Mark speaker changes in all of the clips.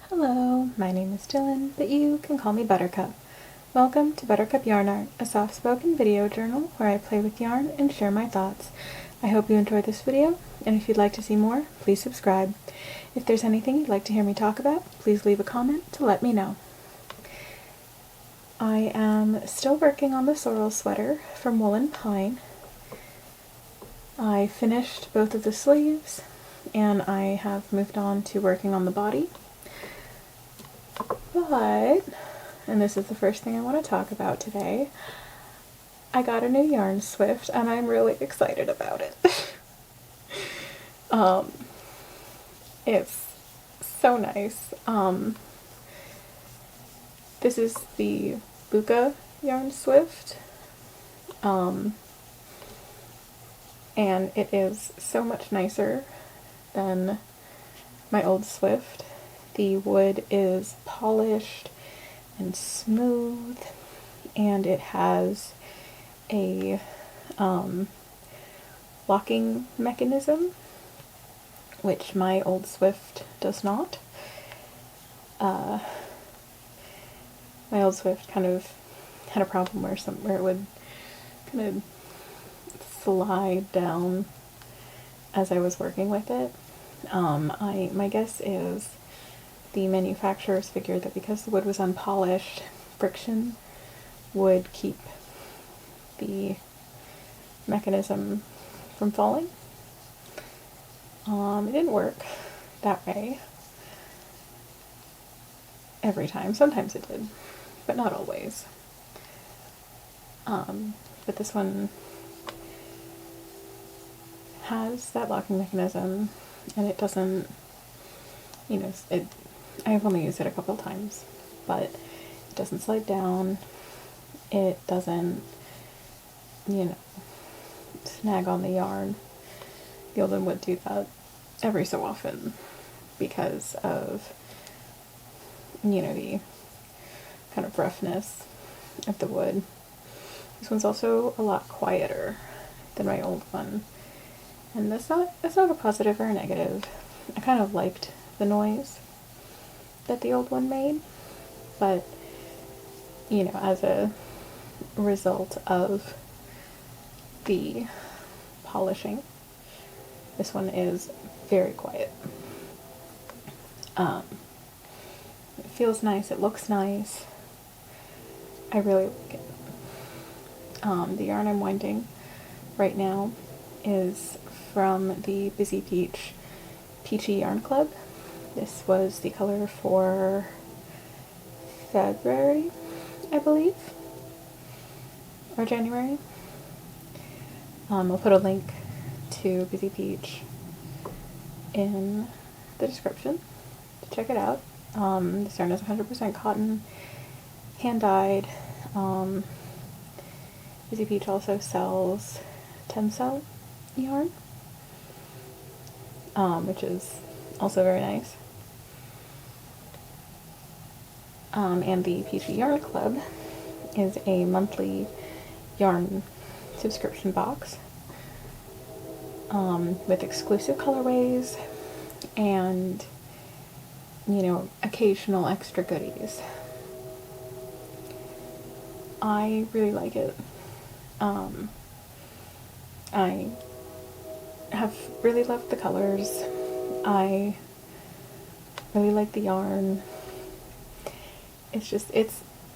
Speaker 1: Hello, my name is Dylan, but you can call me Buttercup. Welcome to Buttercup Yarn Art, a soft-spoken video journal where I play with yarn and share my thoughts. I hope you enjoyed this video, and if you'd like to see more, please subscribe. If there's anything you'd like to hear me talk about, please leave a comment to let me know. I am still working on the sorrel sweater from Wool and Pine. I finished both of the sleeves, and I have moved on to working on the body. But, and this is the first thing I want to talk about today, I got a new yarn swift and I'm really excited about it. It's so nice. This is the Buka yarn swift, and it is so much nicer than my old swift. The wood is polished and smooth, and it has a locking mechanism, which my old swift does not. My old swift kind of had a problem where it would kind of slide down as I was working with it. My guess is the manufacturers figured that because the wood was unpolished, friction would keep the mechanism from falling. It didn't work that way every time. Sometimes it did, but not always. But this one has that locking mechanism, and it doesn't, I've only used it a couple times, but it doesn't slide down, it doesn't, snag on the yarn. The old one would do that every so often because of, the kind of roughness of the wood. This one's also a lot quieter than my old one, and that's not a positive or a negative. I kind of liked the noise that the old one made, but as a result of the polishing, this one is very quiet. It feels nice, it looks nice. I really like it. The yarn I'm winding right now is from the Busy Peachy Yarn Club. This was the color for February, I believe, or January. I'll put a link to Busy Peach in the description to check it out. This yarn is 100% cotton, hand-dyed. Busy Peach also sells Tencel yarn, which is also very nice. And the Peachy Yarn Club is a monthly yarn subscription box with exclusive colorways and, occasional extra goodies. I really like it. I have really loved the colors. I really like the yarn.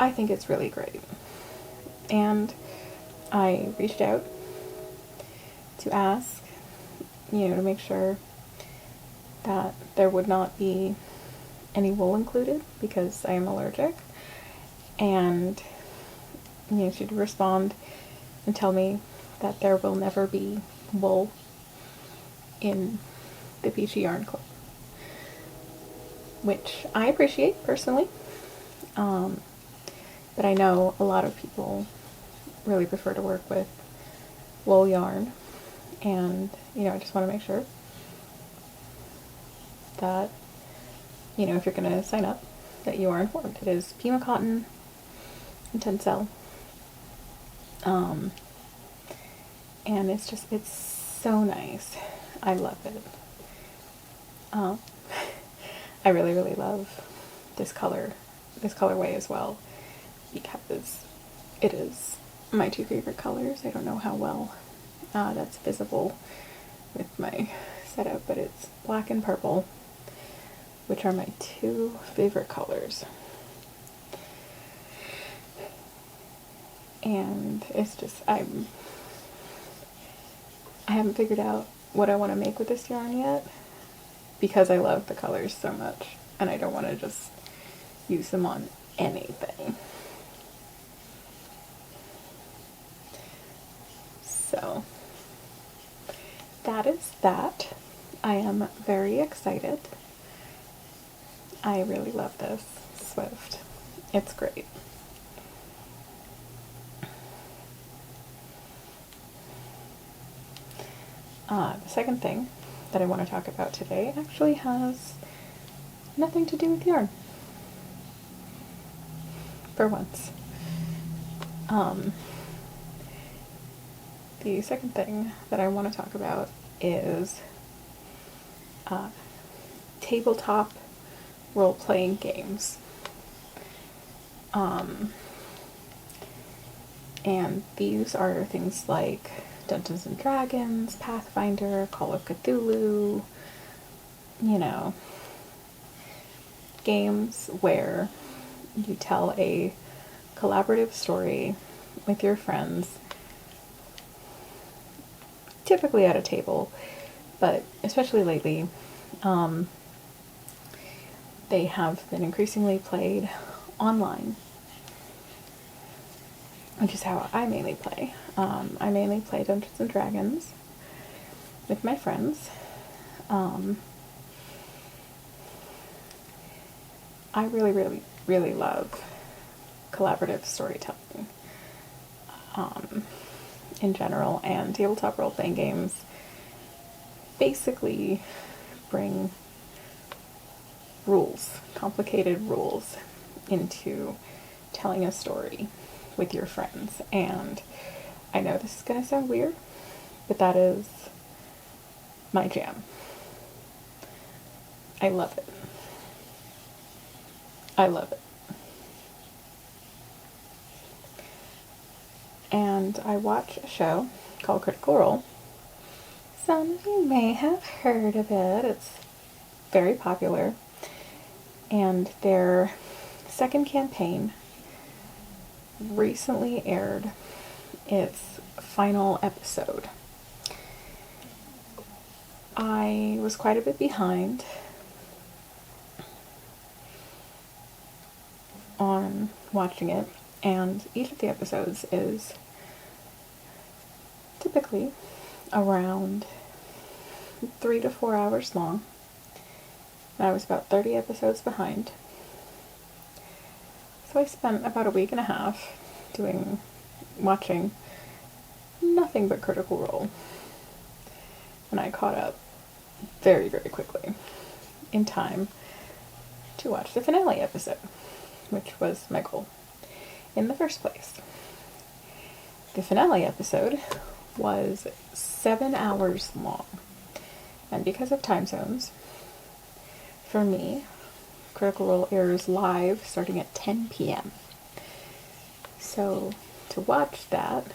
Speaker 1: I think it's really great. And I reached out to ask, to make sure that there would not be any wool included because I am allergic. And, she'd respond and tell me that there will never be wool in the Peachy Yarn Club, which I appreciate personally. But I know a lot of people really prefer to work with wool yarn, and I just want to make sure that if you're going to sign up, that you are informed. It is Pima cotton and Tencel, and it's so nice. I love it. I really love this colorway as well, because it is my two favorite colors. I don't know how well that's visible with my setup, but it's black and purple, which are my two favorite colors. And it's just, I haven't figured out what I want to make with this yarn yet, because I love the colors so much, and I don't want to just use them on anything. So that is that. I am very excited. I really love this Swift. It's great. The second thing that I want to talk about today actually has nothing to do with yarn. For once. The second thing that I want to talk about is tabletop role-playing games. And these are things like Dungeons and Dragons, Pathfinder, Call of Cthulhu, you know, games where you tell a collaborative story with your friends, typically at a table, but especially lately, they have been increasingly played online, which is how I mainly play. I mainly play Dungeons and Dragons with my friends. I really, really, really love collaborative storytelling in general, and tabletop role-playing games basically bring rules, complicated rules, into telling a story with your friends. And I know this is going to sound weird, but that is my jam. I love it. I love it. And I watch a show called Critical Role. Some of you may have heard of it. It's very popular. And their second campaign recently aired its final episode. I was quite a bit behind on watching it, and each of the episodes is typically around 3 to 4 hours long. And I was about 30 episodes behind. So I spent about a week and a half watching nothing but Critical Role. And I caught up very, very quickly in time to watch the finale episode, which was my goal in the first place. The finale episode was 7 hours long. And because of time zones, for me, Critical Role airs live starting at 10 p.m. So to watch that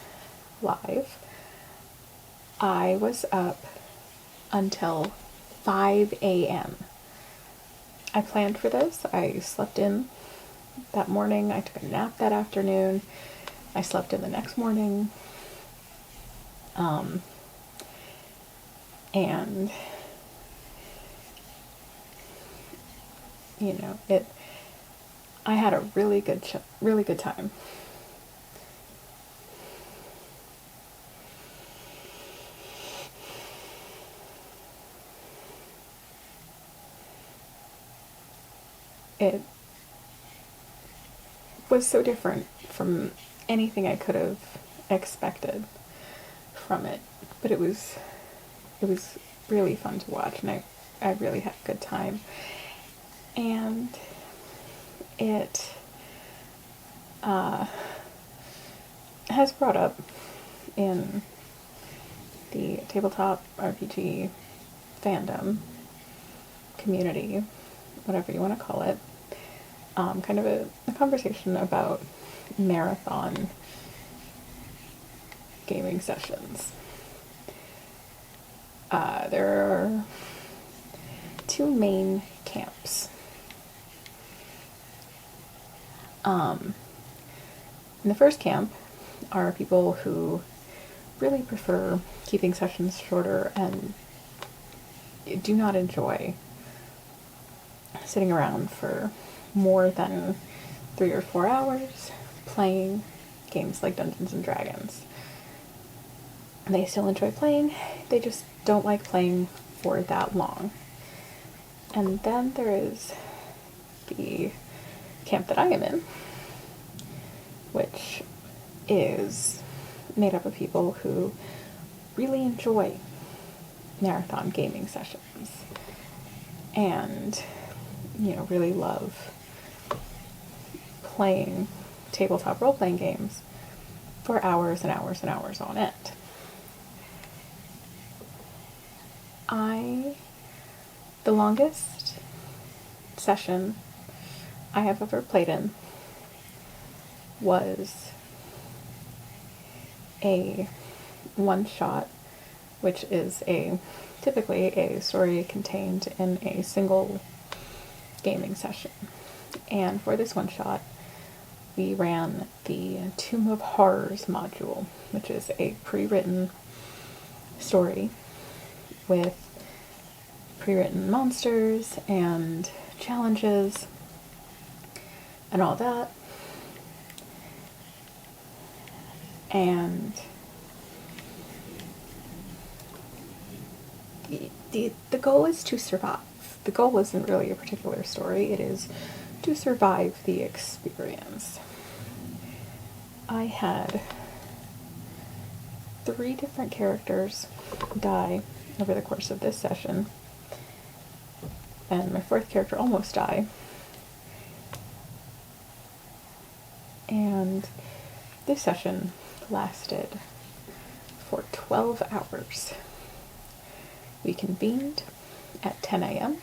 Speaker 1: live, I was up until 5 a.m. I planned for this. I slept in that morning. I took a nap that afternoon. I slept in the next morning. And you know, I had a really good time. It was so different from anything I could have expected from it, but it was really fun to watch, and I really had a good time. And it has brought up in the tabletop RPG fandom, community, whatever you want to call it, kind of a conversation about marathon gaming sessions. There are two main camps. In the first camp are people who really prefer keeping sessions shorter and do not enjoy sitting around for more than 3 or 4 hours playing games like Dungeons and Dragons. They still enjoy playing, they just don't like playing for that long. And then there is the camp that I am in, which is made up of people who really enjoy marathon gaming sessions and, really love playing tabletop role-playing games for hours and hours and hours on end. The longest session I have ever played in was a one-shot, which is typically a story contained in a single gaming session. And for this one-shot, we ran the Tomb of Horrors module, which is a pre-written story with pre-written monsters and challenges and all that. And the goal is to survive. The goal isn't really a particular story, it is to survive the experience. I had 3 different characters die over the course of this session, and my 4th character almost died. And this session lasted for 12 hours. We convened at 10 a.m.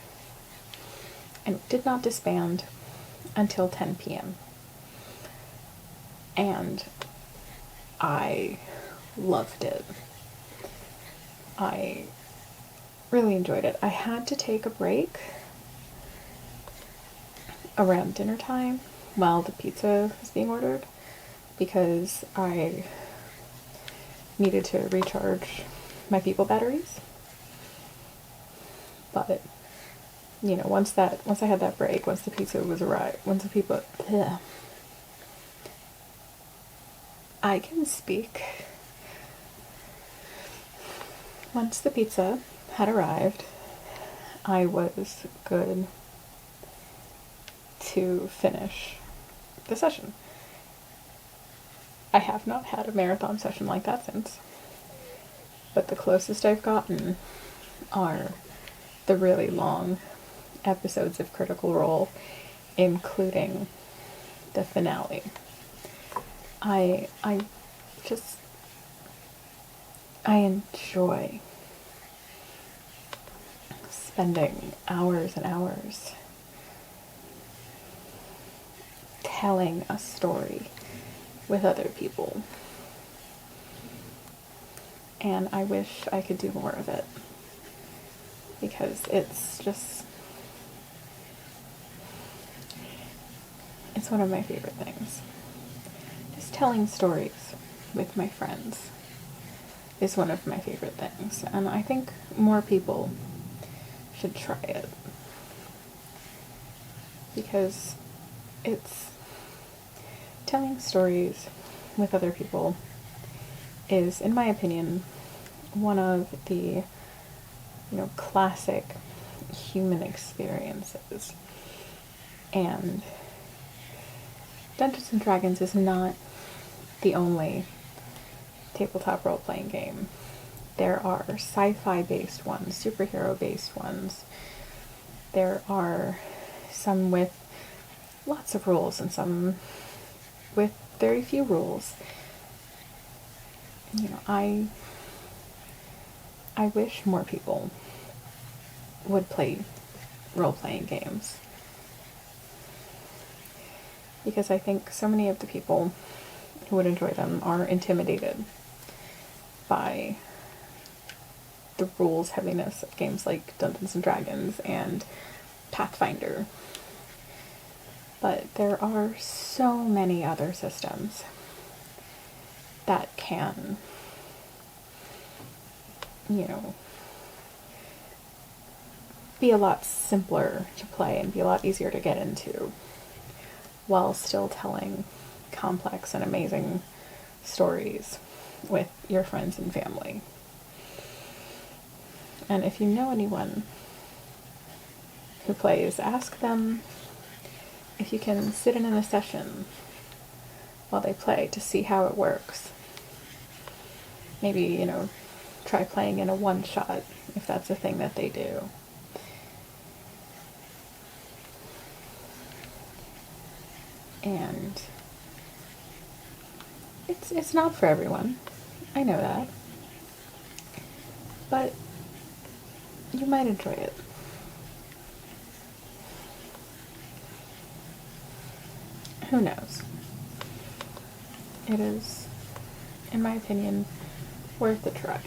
Speaker 1: and did not disband until 10 p.m. And I loved it. I really enjoyed it. I had to take a break around dinner time while the pizza was being ordered because I needed to recharge my people batteries. But once I had that break, once the pizza was arrived, I can speak. Once the pizza had arrived, I was good to finish the session. I have not had a marathon session like that since, but the closest I've gotten are the really long episodes of Critical Role, including the finale. I enjoy spending hours and hours telling a story with other people. And I wish I could do more of it. Because it's one of my favorite things. Just telling stories with my friends is one of my favorite things. And I think more people should try it. Because telling stories with other people is, in my opinion, one of the classic human experiences. And Dungeons and Dragons is not the only tabletop role-playing game. There are sci-fi based ones, superhero based ones. There are some with lots of rules and some with very few rules. I wish more people would play role-playing games. because I think so many of the people who would enjoy them are intimidated by the rules heaviness of games like Dungeons and Dragons and Pathfinder. But there are so many other systems that can, you know, be a lot simpler to play and be a lot easier to get into while still telling complex and amazing stories with your friends and family. And if you know anyone who plays, ask them if you can sit in a session while they play to see how it works. Maybe, you know, try playing in a one-shot if that's a thing that they do. And it's not for everyone. I know that. But you might enjoy it. Who knows? It is, in my opinion, worth a try.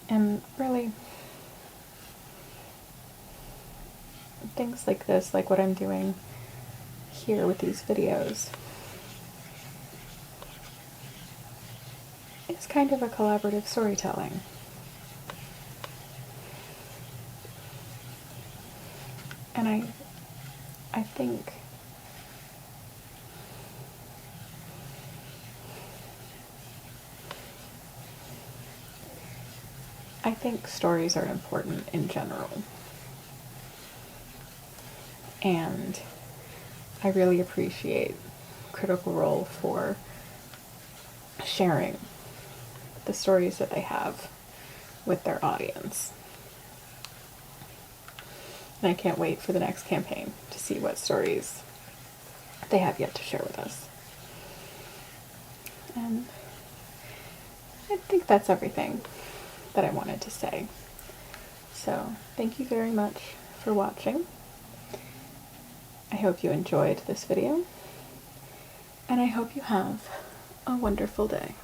Speaker 1: And really, things like this, like what I'm doing here with these videos, it's kind of a collaborative storytelling. And I think stories are important in general. And I really appreciate Critical Role for sharing the stories that they have with their audience. And I can't wait for the next campaign to see what stories they have yet to share with us. And I think that's everything that I wanted to say. So, thank you very much for watching. I hope you enjoyed this video, and I hope you have a wonderful day.